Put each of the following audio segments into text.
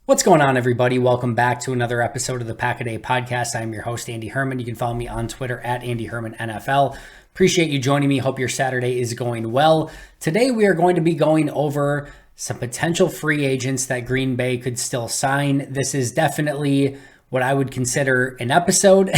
What's going on, everybody? Welcome back to another episode of the Pack a Day podcast. I'm your host, Andy Herman. You can follow me on Twitter at Andy Herman NFL. Appreciate you joining me. Hope your Saturday is going well. Today, we are going to be going over some potential free agents that Green Bay could still sign. This is definitely what I would consider an episode.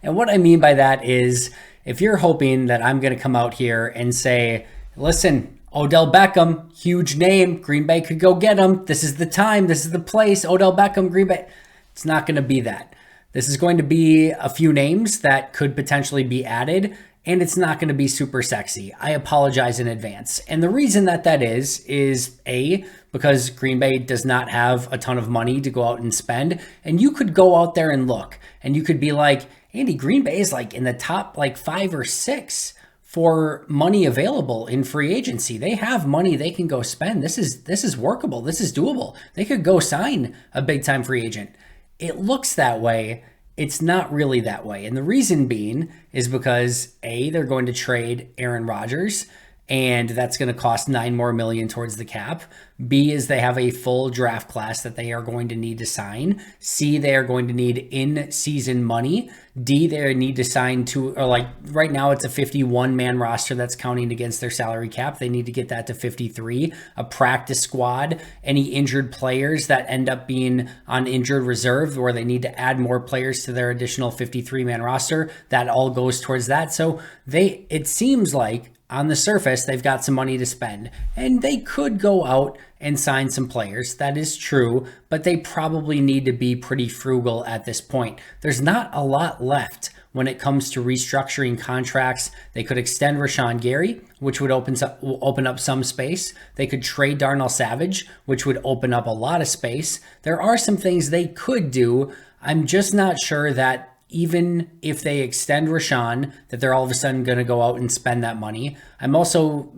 And what I mean by that is if you're hoping that I'm going to come out here and say, listen, Odell Beckham, huge name. Green Bay could go get him. This is the time. This is the place. Odell Beckham, Green Bay. It's not going to be that. This is going to be a few names that could potentially be added, and it's not going to be super sexy. I apologize in advance. And the reason that is A, because Green Bay does not have a ton of money to go out and spend. And you could go out there and look, and you could be like, Andy, Green Bay is like in the top 5 or 6 for money available in free agency. They have money they can go spend. This is workable. This is doable. They could go sign a big time free agent. It looks that way. It's not really that way. And the reason being is because A, they're going to trade Aaron Rodgers, and that's going to cost $9 million more towards the cap. B is they have a full draft class that they are going to need to sign. C, they are going to need in-season money. D, they need to sign to, or right now it's a 51-man roster that's counting against their salary cap. They need to get that to 53. A practice squad, any injured players that end up being on injured reserve where they need to add more players to their additional 53-man roster, that all goes towards that. So it seems like on the surface, they've got some money to spend, and they could go out and sign some players. That is true, but they probably need to be pretty frugal at this point. There's not a lot left when it comes to restructuring contracts. They could extend Rashawn Gary, which would open up some space. They could trade Darnell Savage, which would open up a lot of space. There are some things they could do. I'm just not sure that even if they extend Rashawn, that they're all of a sudden going to go out and spend that money. I'm also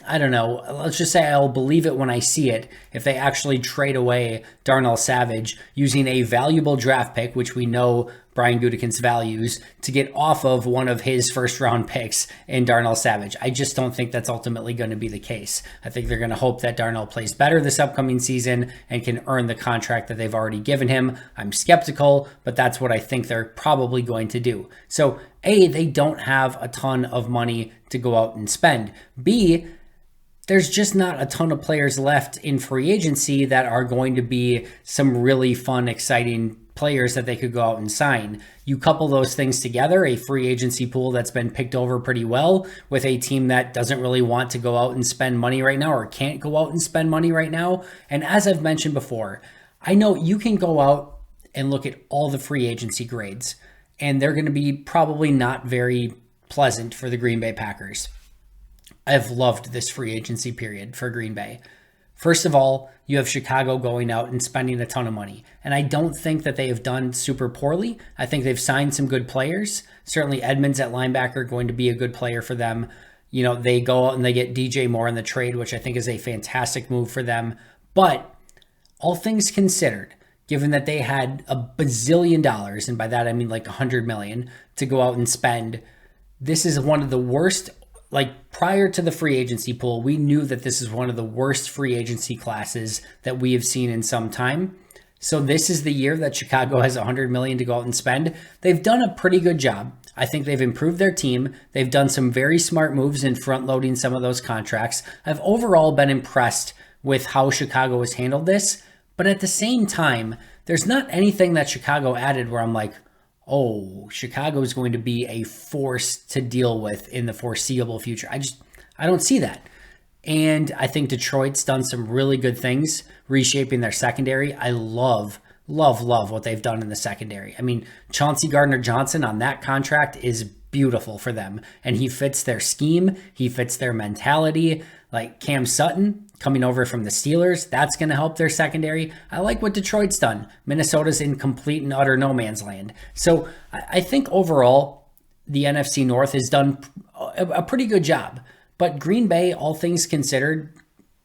let's just say I'll believe it when I see it if they actually trade away Darnell Savage using a valuable draft pick, which we know Brian Gutekunst values, to get off of one of his first round picks in Darnell Savage. I just don't think that's ultimately going to be the case. I think they're going to hope that Darnell plays better this upcoming season and can earn the contract that they've already given him. I'm skeptical, but that's what I think they're probably going to do. So A, they don't have a ton of money to go out and spend. B, there's just not a ton of players left in free agency that are going to be some really fun, exciting players that they could go out and sign. You couple those things together, a free agency pool that's been picked over pretty well with a team that doesn't really want to go out and spend money right now or can't go out and spend money right now. And as I've mentioned before, I know you can go out and look at all the free agency grades, and they're going to be probably not very pleasant for the Green Bay Packers. I've loved this free agency period for Green Bay. First of all, you have Chicago going out and spending a ton of money. And I don't think that they have done super poorly. I think they've signed some good players. Certainly Edmonds at linebacker going to be a good player for them. You know, they go out and they get DJ Moore in the trade, which I think is a fantastic move for them. But all things considered, given that they had a bazillion dollars, and by that I mean like $100 million, to go out and spend, this is one of the worst. Prior to the free agency pool, we knew that this is one of the worst free agency classes that we have seen in some time. So this is the year that Chicago has $100 million to go out and spend. They've done a pretty good job. I think they've improved their team. They've done some very smart moves in front loading some of those contracts. I've overall been impressed with how Chicago has handled this. But at the same time, there's not anything that Chicago added where I'm like, oh, Chicago is going to be a force to deal with in the foreseeable future. I don't see that. And I think Detroit's done some really good things reshaping their secondary. I love what they've done in the secondary. I mean, Chauncey Gardner-Johnson on that contract is beautiful for them. And he fits their scheme. He fits their mentality. Like Cam Sutton coming over from the Steelers, that's going to help their secondary. I like what Detroit's done. Minnesota's in complete and utter no man's land. So I think overall, the NFC North has done a pretty good job. But Green Bay, all things considered,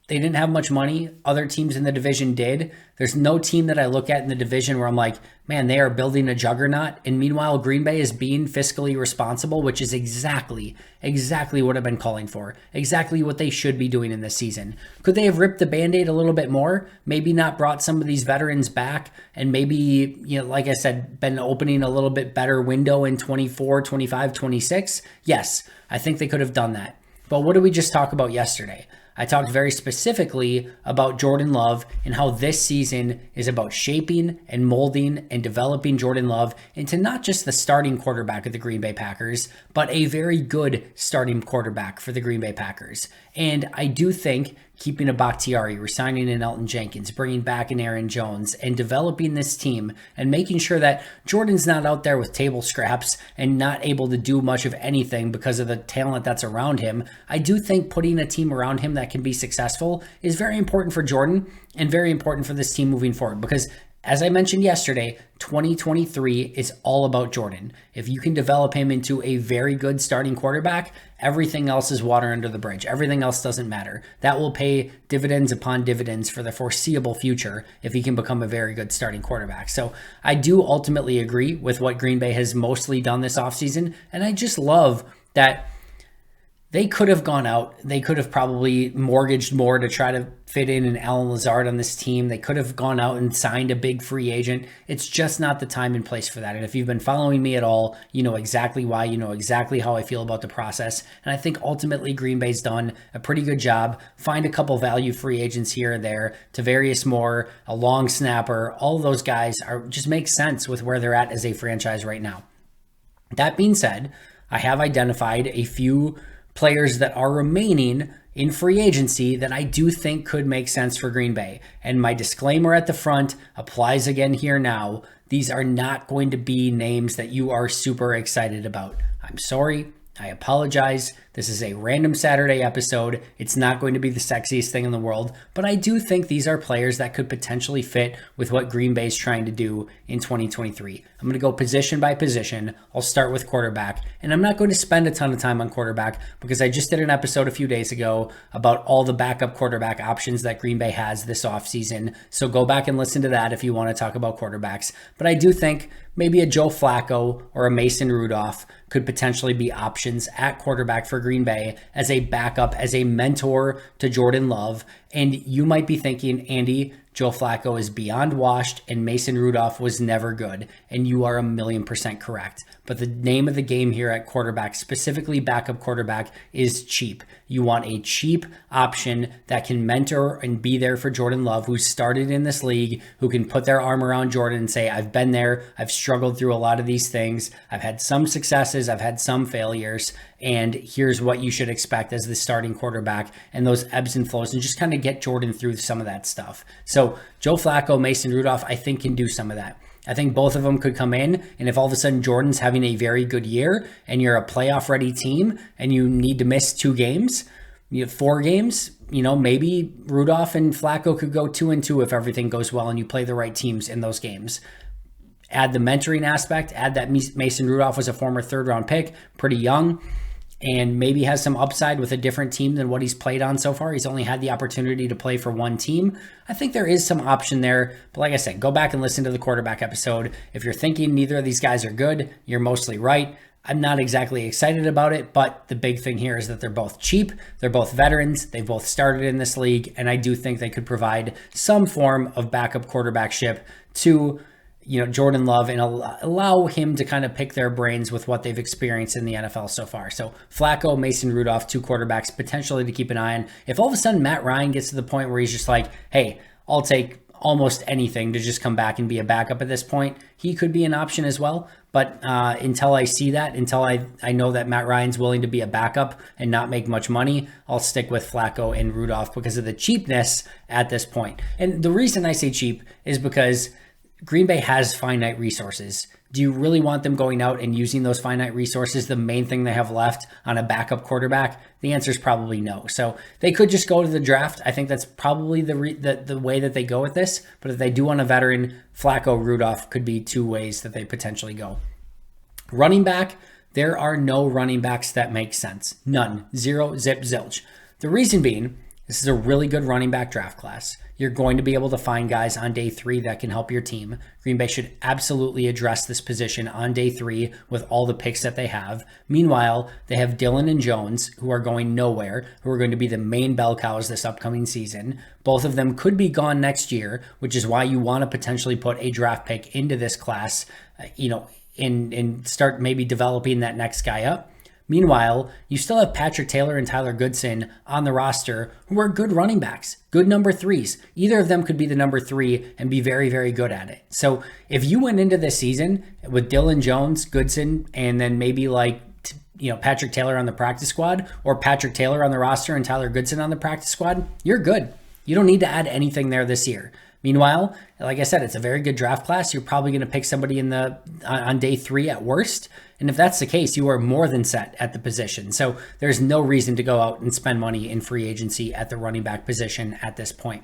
They didn't have much money. Other teams in the division did. There's no team that I look at in the division where I'm like, man, they are building a juggernaut. And meanwhile, Green Bay is being fiscally responsible, which is exactly what I've been calling for. Exactly what they should be doing in this season. Could they have ripped the Band-Aid a little bit more? Maybe not brought some of these veterans back and maybe, like I said, been opening a little bit better window in 24, 25, 26? Yes, I think they could have done that. But what did we just talk about yesterday? I talked very specifically about Jordan Love and how this season is about shaping and molding and developing Jordan Love into not just the starting quarterback of the Green Bay Packers, but a very good starting quarterback for the Green Bay Packers. And I do think keeping a Bakhtiari, resigning an Elton Jenkins, bringing back an Aaron Jones, and developing this team and making sure that Jordan's not out there with table scraps and not able to do much of anything because of the talent that's around him. I do think putting a team around him that can be successful is very important for Jordan and very important for this team moving forward because, as I mentioned yesterday, 2023 is all about Jordan. If you can develop him into a very good starting quarterback, everything else is water under the bridge. Everything else doesn't matter. That will pay dividends upon dividends for the foreseeable future if he can become a very good starting quarterback. So I do ultimately agree with what Green Bay has mostly done this offseason, and I just love that they could have gone out. They could have probably mortgaged more to try to fit in an Allen Lazard on this team. They could have gone out and signed a big free agent. It's just not the time and place for that. And if you've been following me at all, you know exactly why, you know exactly how I feel about the process. And I think ultimately Green Bay's done a pretty good job. Find a couple value free agents here and there, Tavarius Moore, a long snapper. All of those guys just make sense with where they're at as a franchise right now. That being said, I have identified a few players that are remaining in free agency that I do think could make sense for Green Bay. And my disclaimer at the front applies again here now. These are not going to be names that you are super excited about. I'm sorry. I apologize. This is a random Saturday episode. It's not going to be the sexiest thing in the world, but I do think these are players that could potentially fit with what Green Bay is trying to do in 2023. I'm going to go position by position. I'll start with quarterback, and I'm not going to spend a ton of time on quarterback because I just did an episode a few days ago about all the backup quarterback options that Green Bay has this offseason. So go back and listen to that if you want to talk about quarterbacks. But I do think maybe a Joe Flacco or a Mason Rudolph could potentially be options at quarterback for Green Bay as a backup, as a mentor to Jordan Love. And you might be thinking, Andy, Joe Flacco is beyond washed and Mason Rudolph was never good. And you are 1,000,000% correct. But the name of the game here at quarterback, specifically backup quarterback, is cheap. You want a cheap option that can mentor and be there for Jordan Love, who started in this league, who can put their arm around Jordan and say, I've been there. I've struggled through a lot of these things. I've had some successes. I've had some failures. And here's what you should expect as the starting quarterback and those ebbs and flows, and just kind of get Jordan through some of that stuff. So Joe Flacco, Mason Rudolph, I think can do some of that. I think both of them could come in, and if all of a sudden Jordan's having a very good year and you're a playoff-ready team and you need to miss 2 games, you have 4 games, maybe Rudolph and Flacco could go 2-2 if everything goes well and you play the right teams in those games. Add the mentoring aspect, add that Mason Rudolph was a former third-round pick, pretty young, and maybe has some upside with a different team than what he's played on so far. He's only had the opportunity to play for one team. I think there is some option there. But like I said, go back and listen to the quarterback episode. If you're thinking neither of these guys are good, you're mostly right. I'm not exactly excited about it, but the big thing here is that they're both cheap. They're both veterans. They both started in this league, and I do think they could provide some form of backup quarterbackship to Jordan Love and allow him to kind of pick their brains with what they've experienced in the NFL so far. So Flacco, Mason Rudolph, 2 quarterbacks potentially to keep an eye on. If all of a sudden Matt Ryan gets to the point where he's just like, hey, I'll take almost anything to just come back and be a backup at this point, he could be an option as well. But until I see that, until I know that Matt Ryan's willing to be a backup and not make much money, I'll stick with Flacco and Rudolph because of the cheapness at this point. And the reason I say cheap is because Green Bay has finite resources. Do you really want them going out and using those finite resources, the main thing they have left, on a backup quarterback? The answer is probably no. So they could just go to the draft. I think that's probably the way that they go with this. But if they do want a veteran, Flacco, Rudolph could be 2 ways that they potentially go. Running back, there are no running backs that make sense. None. 0, zip, zilch. The reason being This is a really good running back draft class. You're going to be able to find guys on day 3 that can help your team. Green Bay should absolutely address this position on day 3 with all the picks that they have. Meanwhile, they have Dillon and Jones, who are going nowhere, who are going to be the main bell cows this upcoming season. Both of them could be gone next year, which is why you want to potentially put a draft pick into this class, and start maybe developing that next guy up. Meanwhile, you still have Patrick Taylor and Tyler Goodson on the roster who are good running backs, good number 3s. Either of them could be the number 3 and be very, very good at it. So if you went into this season with Dillon Jones, Goodson, and then maybe Patrick Taylor on the practice squad, or Patrick Taylor on the roster and Tyler Goodson on the practice squad, you're good. You don't need to add anything there this year. Meanwhile, like I said, it's a very good draft class. You're probably going to pick somebody on day 3 at worst. And if that's the case, you are more than set at the position. So there's no reason to go out and spend money in free agency at the running back position at this point.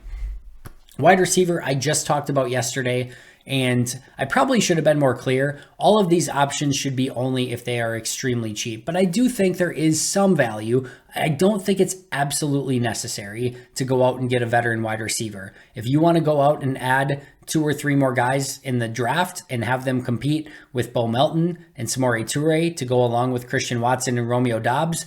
Wide receiver, I just talked about yesterday, and I probably should have been more clear. All of these options should be only if they are extremely cheap, but I do think there is some value. I don't think it's absolutely necessary to go out and get a veteran wide receiver. If you want to go out and add 2 or 3 more guys in the draft and have them compete with Bo Melton and Samori Toure to go along with Christian Watson and Romeo Doubs,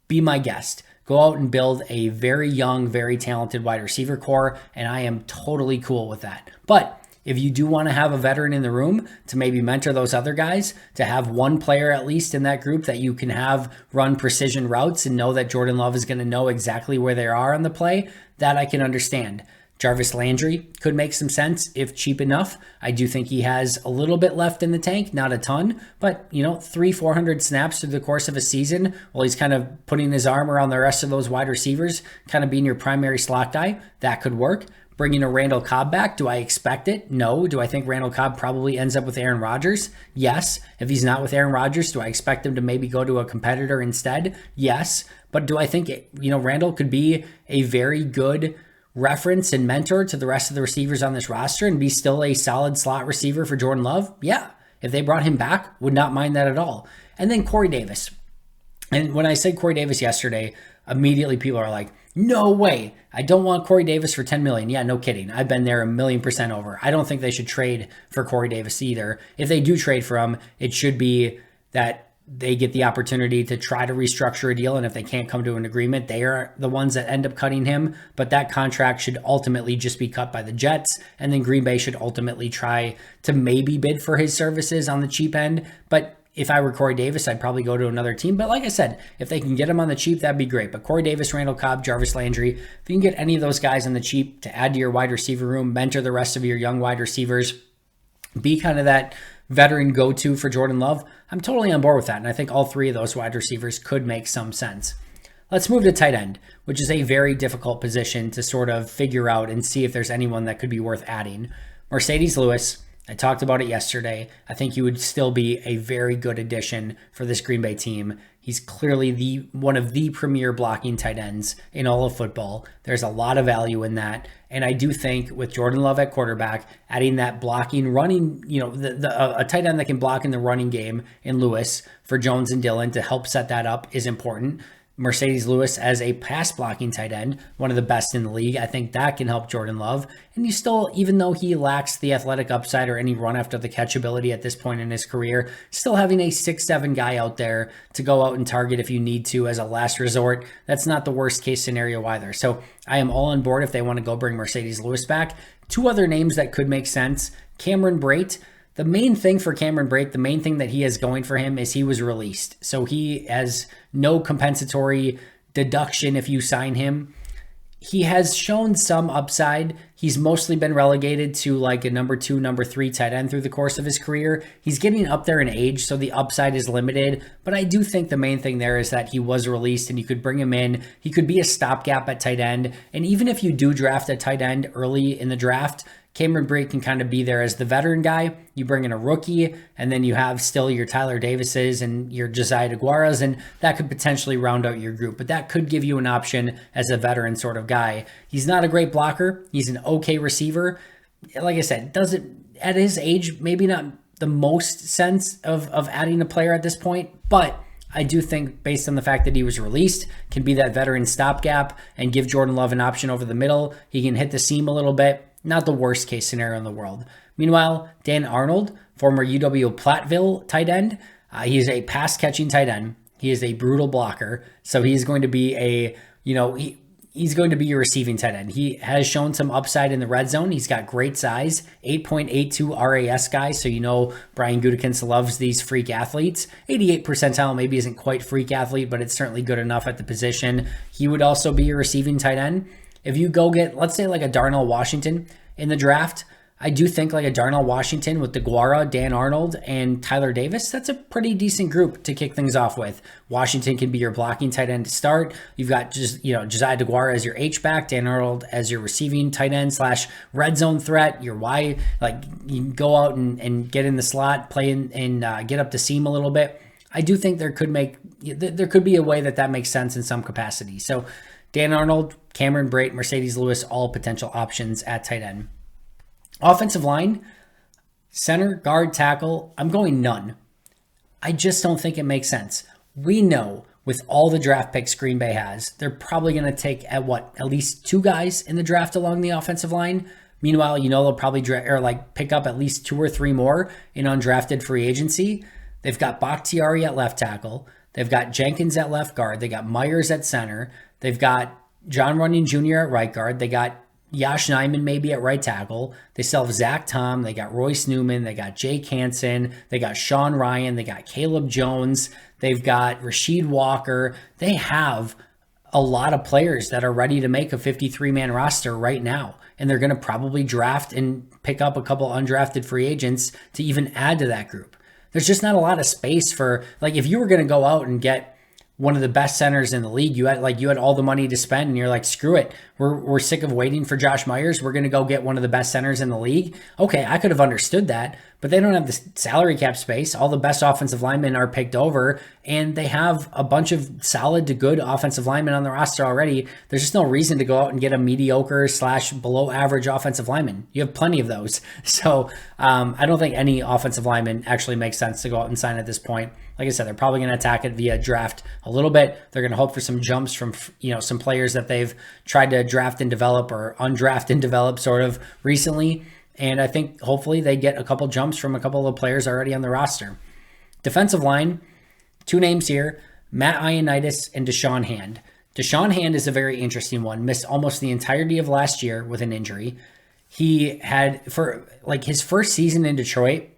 be my guest. Go out and build a very young, very talented wide receiver core, and I am totally cool with that. But if you do want to have a veteran in the room to maybe mentor those other guys, to have one player at least in that group that you can have run precision routes and know that Jordan Love is going to know exactly where they are on the play, that I can understand. Jarvis Landry could make some sense if cheap enough. I do think he has a little bit left in the tank, not a ton, but 300-400 snaps through the course of a season while he's kind of putting his arm around the rest of those wide receivers, kind of being your primary slot guy, that could work. Bringing a Randall Cobb back, do I expect it? No. Do I think Randall Cobb probably ends up with Aaron Rodgers? Yes. If he's not with Aaron Rodgers, do I expect him to maybe go to a competitor instead? Yes. But do I think Randall could be a very good reference and mentor to the rest of the receivers on this roster and be still a solid slot receiver for Jordan Love? Yeah. If they brought him back, would not mind that at all. And then Corey Davis. And when I said Corey Davis yesterday, immediately people are like, no way. I don't want Corey Davis for $10 million. Yeah, no kidding. I've been there 1,000,000% over. I don't think they should trade for Corey Davis either. If they do trade for him, it should be that they get the opportunity to try to restructure a deal. And if they can't come to an agreement, they are the ones that end up cutting him. But that contract should ultimately just be cut by the Jets. And then Green Bay should ultimately try to maybe bid for his services on the cheap end. But if I were Corey Davis, I'd probably go to another team. But like I said, if they can get him on the cheap, that'd be great. But Corey Davis, Randall Cobb, Jarvis Landry, if you can get any of those guys on the cheap to add to your wide receiver room, mentor the rest of your young wide receivers, be kind of that veteran go-to for Jordan Love, I'm totally on board with that. And I think all 3 of those wide receivers could make some sense. Let's move to tight end, which is a very difficult position to sort of figure out and see if there's anyone that could be worth adding. Mercedes Lewis, I talked about it yesterday. I think he would still be a very good addition for this Green Bay team. He's clearly one of the premier blocking tight ends in all of football. There's a lot of value in that. And I do think with Jordan Love at quarterback, adding that blocking, running, a tight end that can block in the running game in Lewis for Jones and Dillon to help set that up is important. Mercedes Lewis as a pass blocking tight end, one of the best in the league. I think that can help Jordan Love. And you still, even though he lacks the athletic upside or any run after the catch ability at this point in his career, still having a 6'7" guy out there to go out and target if you need to as a last resort, that's not the worst case scenario either. So I am all on board if they want to go bring Mercedes Lewis back. 2 other names that could make sense. Cameron Brate. The main thing for Cameron Brate, the main thing that he has going for him is he was released. So he has no compensatory deduction if you sign him. He has shown some upside. He's mostly been relegated to like a number 2, number 3 tight end through the course of his career. He's getting up there in age, so the upside is limited. But I do think the main thing there is that he was released and you could bring him in. He could be a stopgap at tight end. And even if you do draft a tight end early in the draft, Cameron Brate can kind of be there as the veteran guy. You bring in a rookie, and then you have still your Tyler Davises and your Josiah DeGuaras, and that could potentially round out your group. But that could give you an option as a veteran sort of guy. He's not a great blocker. He's an okay receiver. Like I said, doesn't at his age, maybe not the most sense of adding a player at this point, but I do think, based on the fact that he was released, can be that veteran stopgap and give Jordan Love an option over the middle. He can hit the seam a little bit. Not the worst case scenario in the world. Meanwhile, Dan Arnold, former UW Platteville tight end, he is a pass-catching tight end. He is a brutal blocker, so he's going to be he's going to be your receiving tight end. He has shown some upside in the red zone. He's got great size, 8.82 RAS guy, so Brian Gutekunst loves these freak athletes. 88 percentile maybe isn't quite freak athlete, but it's certainly good enough at the position. He would also be your receiving tight end. If you go get, let's say, like a Darnell Washington in the draft, I do think like a Darnell Washington with DeGuara, Dan Arnold, and Tyler Davis, that's a pretty decent group to kick things off with. Washington can be your blocking tight end to start. You've got Josiah DeGuara as your H-back, Dan Arnold as your receiving tight end / red zone threat, your Y, like you can go out and get in the slot, play in, and get up the seam a little bit. I do think there could be a way that makes sense in some capacity. So Dan Arnold, Cameron Brate, Mercedes Lewis, all potential options at tight end. Offensive line, center, guard, tackle, I'm going none. I just don't think it makes sense. We know with all the draft picks Green Bay has, they're probably going to take at least 2 guys in the draft along the offensive line. Meanwhile, they'll probably pick up at least 2 or 3 more in undrafted free agency. They've got Bakhtiari at left tackle. They've got Jenkins at left guard. They got Myers at center. They've got John Runyon Jr. at right guard. They got Yash Nyman maybe at right tackle. They still have Zach Tom. They got Royce Newman. They got Jake Hansen. They got Sean Ryan. They got Caleb Jones. They've got Rasheed Walker. They have a lot of players that are ready to make a 53-man roster right now. And they're going to probably draft and pick up a couple undrafted free agents to even add to that group. There's just not a lot of space for, if you were going to go out and get one of the best centers in the league, you had all the money to spend and you're like, screw it. We're sick of waiting for Josh Myers. We're going to go get one of the best centers in the league. Okay, I could have understood that, but they don't have the salary cap space. All the best offensive linemen are picked over and they have a bunch of solid to good offensive linemen on the roster already. There's just no reason to go out and get a mediocre / below average offensive lineman. You have plenty of those. So I don't think any offensive lineman actually makes sense to go out and sign at this point. Like I said, they're probably going to attack it via draft a little bit. They're going to hope for some jumps from, some players that they've tried to draft and develop or undraft and develop sort of recently. And I think hopefully they get a couple jumps from a couple of players already on the roster. Defensive line, 2 names here, Matt Ioannidis and Deshaun Hand. Deshaun Hand is a very interesting one. Missed almost the entirety of last year with an injury. He had, for his first season in Detroit,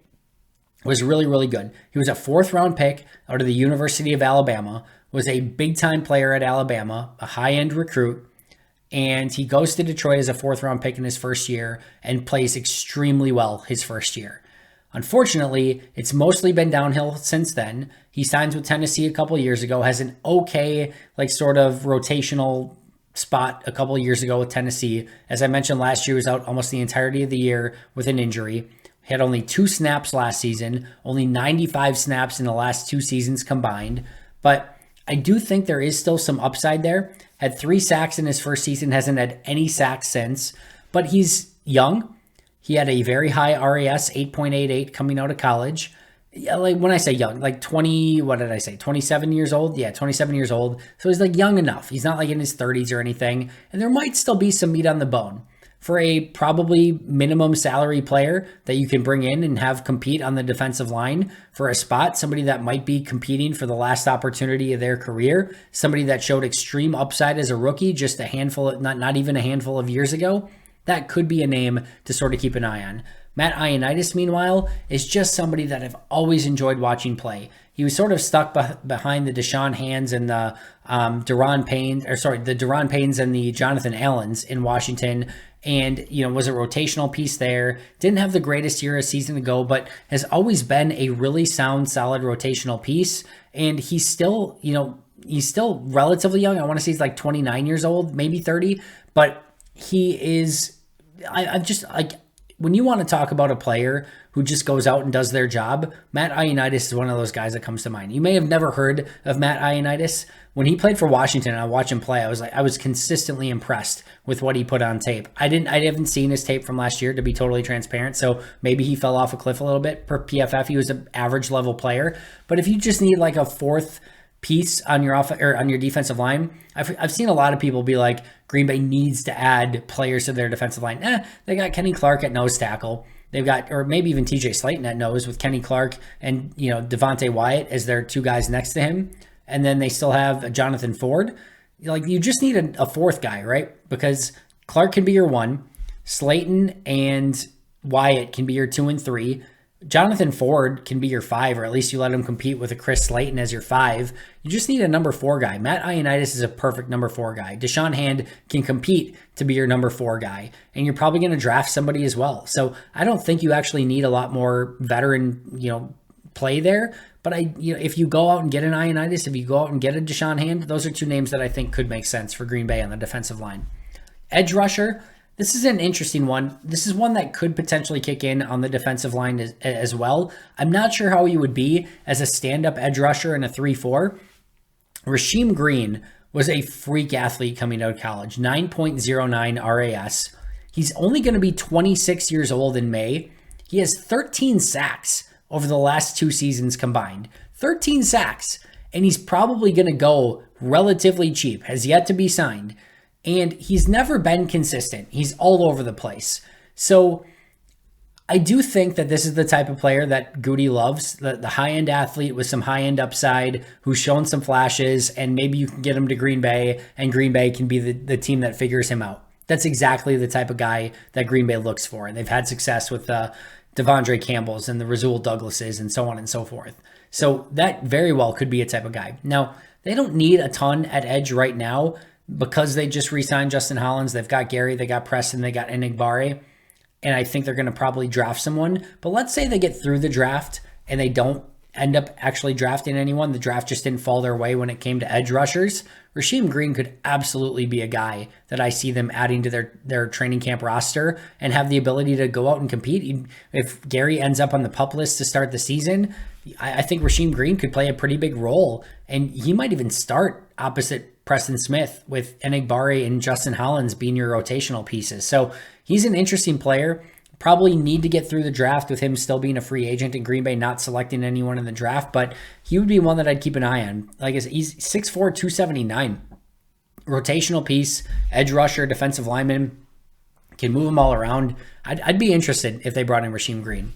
was really, really good. He was a 4th-round pick out of the University of Alabama, was a big-time player at Alabama, a high-end recruit, and he goes to Detroit as a 4th-round pick in his first year and plays extremely well his first year. Unfortunately, it's mostly been downhill since then. He signs with Tennessee a couple years ago, has an okay, sort of rotational spot a couple years ago with Tennessee. As I mentioned, last year was out almost the entirety of the year with an injury. He had only 2 snaps last season, only 95 snaps in the last 2 seasons combined. But I do think there is still some upside there. Had 3 sacks in his first season, hasn't had any sacks since. But he's young. He had a very high RAS, 8.88 coming out of college. When I say young, 27 years old? Yeah, 27 years old. So he's young enough. He's not in his 30s or anything. And there might still be some meat on the bone. For a probably minimum salary player that you can bring in and have compete on the defensive line for a spot, somebody that might be competing for the last opportunity of their career, somebody that showed extreme upside as a rookie just a handful, not even a handful of years ago, that could be a name to sort of keep an eye on. Matt Ioannidis, meanwhile, is just somebody that I've always enjoyed watching play. He was sort of stuck behind the Deshaun Hands and the Daron Paynes and the Jonathan Allens in Washington, and was a rotational piece there. Didn't have the greatest year a season ago, but has always been a really sound, solid rotational piece. And he's still, he's still relatively young. I want to say he's 29 years old, maybe 30, but he is. I'm just when you want to talk about a player who just goes out and does their job, Matt Ioannidis is one of those guys that comes to mind. You may have never heard of Matt Ioannidis. When he played for Washington and I watched him play, I was consistently impressed with what he put on tape. I haven't seen his tape from last year, to be totally transparent, so maybe he fell off a cliff a little bit. Per PFF, he was an average level player. But if you just need a 4th piece on your or on your defensive line. I've seen a lot of people be like, Green Bay needs to add players to their defensive line. They got Kenny Clark at nose tackle. They've got, or maybe even TJ Slayton at nose with Kenny Clark and, Devontae Wyatt as their two guys next to him. And then they still have Jonathan Ford. Like, you just need a fourth guy, right? Because Clark can be your 1. Slayton and Wyatt can be your 2 and 3. Jonathan Ford can be your 5, or at least you let him compete with a Chris Slayton as your 5. You just need a number 4 guy. Matt Ioannidis is a perfect number 4 guy. Deshaun Hand can compete to be your number 4 guy, and you're probably going to draft somebody as well. So I don't think you actually need a lot more veteran, play there. But if you go out and get an Ioannidis, if you go out and get a Deshaun Hand, those are 2 names that I think could make sense for Green Bay on the defensive line. Edge rusher. This is an interesting one. This is one that could potentially kick in on the defensive line as well. I'm not sure how he would be as a stand-up edge rusher in a 3-4. Rasheem Green was a freak athlete coming out of college, 9.09 RAS. He's only going to be 26 years old in May. He has 13 sacks over the last 2 seasons combined. 13 sacks. And he's probably going to go relatively cheap, has yet to be signed. And he's never been consistent. He's all over the place. So I do think that this is the type of player that Goody loves, the high-end athlete with some high-end upside who's shown some flashes, and maybe you can get him to Green Bay, and Green Bay can be the team that figures him out. That's exactly the type of guy that Green Bay looks for, and they've had success with Devondre Campbell's and the Rasul Douglas's and so on and so forth. So that very well could be a type of guy. Now, they don't need a ton at edge right now, because they just re-signed Justin Hollins. They've got Gary, they got Preston, they got Enigbare, and I think they're going to probably draft someone. But let's say they get through the draft and they don't end up actually drafting anyone. The draft just didn't fall their way when it came to edge rushers. Rasheem Green could absolutely be a guy that I see them adding to their training camp roster and have the ability to go out and compete. If Gary ends up on the PUP list to start the season, I think Rasheem Green could play a pretty big role, and he might even start opposite Preston Smith with Enigbare and Justin Hollins being your rotational pieces. So he's an interesting player. Probably need to get through the draft with him still being a free agent and Green Bay not selecting anyone in the draft, but he would be one that I'd keep an eye on. Like I said, he's 6'4", 279. Rotational piece, edge rusher, defensive lineman, can move them all around. I'd be interested if they brought in Rasheem Green.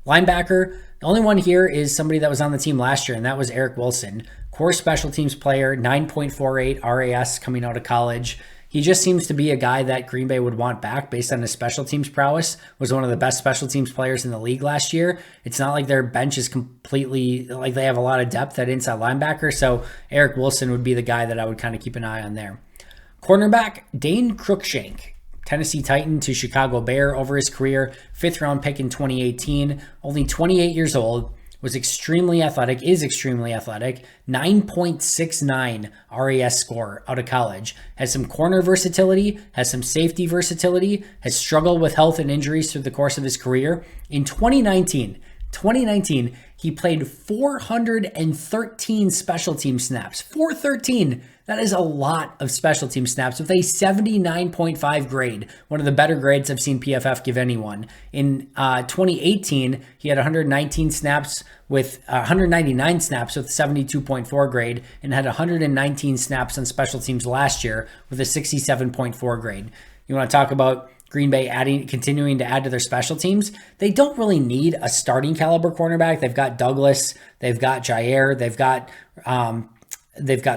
Linebacker, the only one here is somebody that was on the team last year, and that was Eric Wilson. Core special teams player, 9.48 RAS coming out of college. He just seems to be a guy that Green Bay would want back based on his special teams prowess. Was one of the best special teams players in the league last year. It's not like their bench is completely, like they have a lot of depth at inside linebacker. So Eric Wilson would be the guy that I would kind of keep an eye on there. Cornerback, Dane Cruikshank. Tennessee Titan to Chicago Bear over his career. 5th round pick in 2018. Only 28 years old. Was extremely athletic, is extremely athletic. 9.69 RAS score out of college. Has some corner versatility, has some safety versatility, has struggled with health and injuries through the course of his career. In 2019, he played 413 special team snaps. 413. That is a lot of special team snaps with a 79.5 grade, one of the better grades I've seen PFF give anyone. In 2018, he had 199 snaps with 72.4 grade and had 119 snaps on special teams last year with a 67.4 grade. You want to talk about Green Bay continuing to add to their special teams? They don't really need a starting caliber cornerback. They've got Douglas, they've got Jair, they've got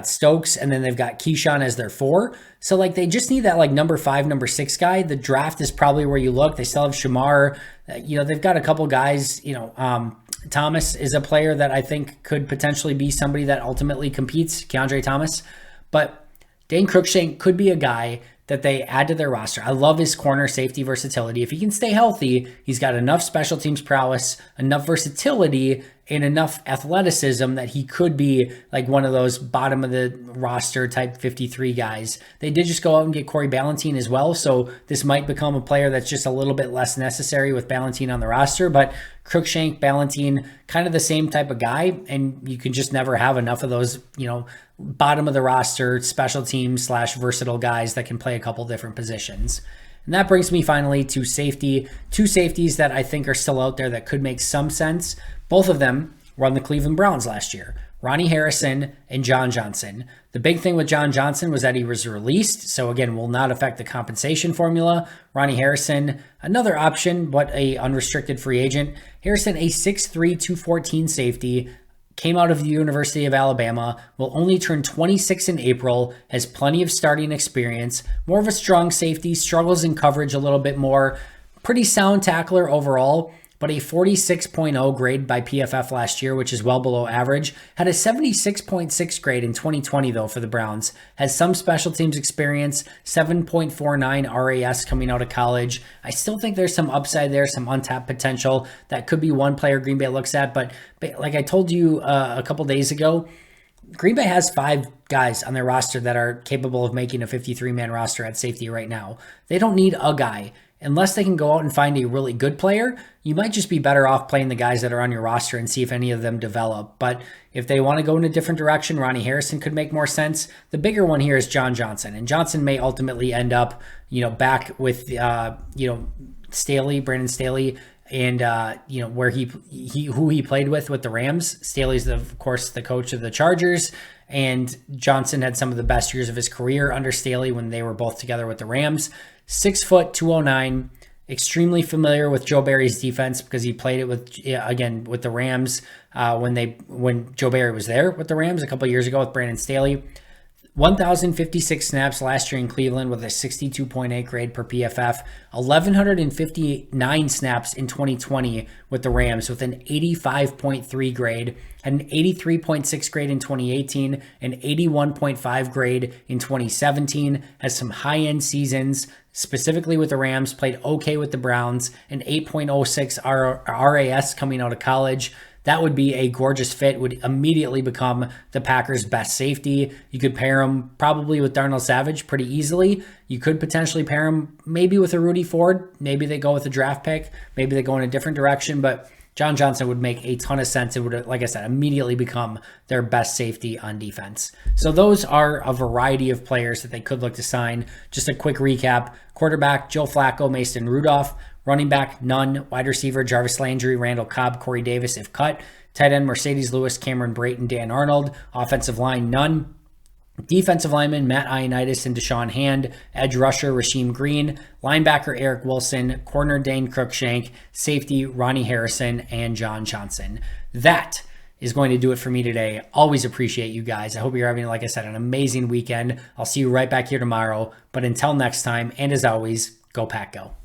Stokes, and then they've got Keyshawn as their 4. So like they just need that like number 5, number 6 guy. The draft is probably where you look. They still have Shamar. They've got a couple guys. Thomas is a player that I think could potentially be somebody that ultimately competes, Keandre Thomas. But Dane Cruikshank could be a guy that they add to their roster. I love his corner safety versatility. If he can stay healthy, he's got enough special teams prowess, enough versatility, and enough athleticism that he could be like one of those bottom of the roster type 53 guys. They did just go out and get Corey Ballentine as well, so this might become a player that's just a little bit less necessary with Ballentine on the roster, but Cruikshank, Ballentine, kind of the same type of guy, and you can just never have enough of those, bottom of the roster special teams / versatile guys that can play a couple different positions. And that brings me finally to safety. 2 safeties that I think are still out there that could make some sense. Both of them were on the Cleveland Browns last year. Ronnie Harrison, and John Johnson. The big thing with John Johnson was that he was released, so again, will not affect the compensation formula. Ronnie Harrison, another option, but a unrestricted free agent. Harrison, a 6'3", 214 safety, came out of the University of Alabama, will only turn 26 in April, has plenty of starting experience, more of a strong safety, struggles in coverage a little bit more, pretty sound tackler overall, but a 46.0 grade by PFF last year, which is well below average. Had a 76.6 grade in 2020, though, for the Browns. Has some special teams experience, 7.49 RAS coming out of college. I still think there's some upside there, some untapped potential. That could be one player Green Bay looks at, but like I told you a couple days ago, Green Bay has 5 guys on their roster that are capable of making a 53-man roster at safety right now. They don't need a guy. Unless they can go out and find a really good player, you might just be better off playing the guys that are on your roster and see if any of them develop. But if they want to go in a different direction, Ronnie Harrison could make more sense. The bigger one here is John Johnson, and Johnson may ultimately end up, back with, Staley, Brandon Staley, and where who he played with the Rams. Staley's of course the coach of the Chargers, and Johnson had some of the best years of his career under Staley when they were both together with the Rams. 6 foot, 209, extremely familiar with Joe Barry's defense because he played it with the Rams when Joe Barry was there with the Rams a couple of years ago with Brandon Staley. 1,056 snaps last year in Cleveland with a 62.8 grade per PFF. 1,159 snaps in 2020 with the Rams with an 85.3 grade. Had an 83.6 grade in 2018, an 81.5 grade in 2017. Has some high-end seasons, specifically with the Rams. Played okay with the Browns. An 8.06 RAS coming out of college. That would be a gorgeous fit, would immediately become the Packers' best safety. You could pair him probably with Darnell Savage pretty easily. You could potentially pair him maybe with a Rudy Ford. Maybe they go with a draft pick. Maybe they go in a different direction, but John Johnson would make a ton of sense. It would, like I said, immediately become their best safety on defense. So those are a variety of players that they could look to sign. Just a quick recap. Quarterback, Joe Flacco, Mason Rudolph. Running back, none. Wide receiver, Jarvis Landry, Randall Cobb, Corey Davis, if cut. Tight end, Mercedes Lewis, Cameron Brayton, Dan Arnold. Offensive line, none. Defensive lineman, Matt Ioannidis and Deshaun Hand. Edge rusher, Rasheem Green. Linebacker, Eric Wilson. Corner, Dane Cruikshank. Safety, Ronnie Harrison and John Johnson. That is going to do it for me today. Always appreciate you guys. I hope you're having, like I said, an amazing weekend. I'll see you right back here tomorrow. But until next time, and as always, go Pack Go.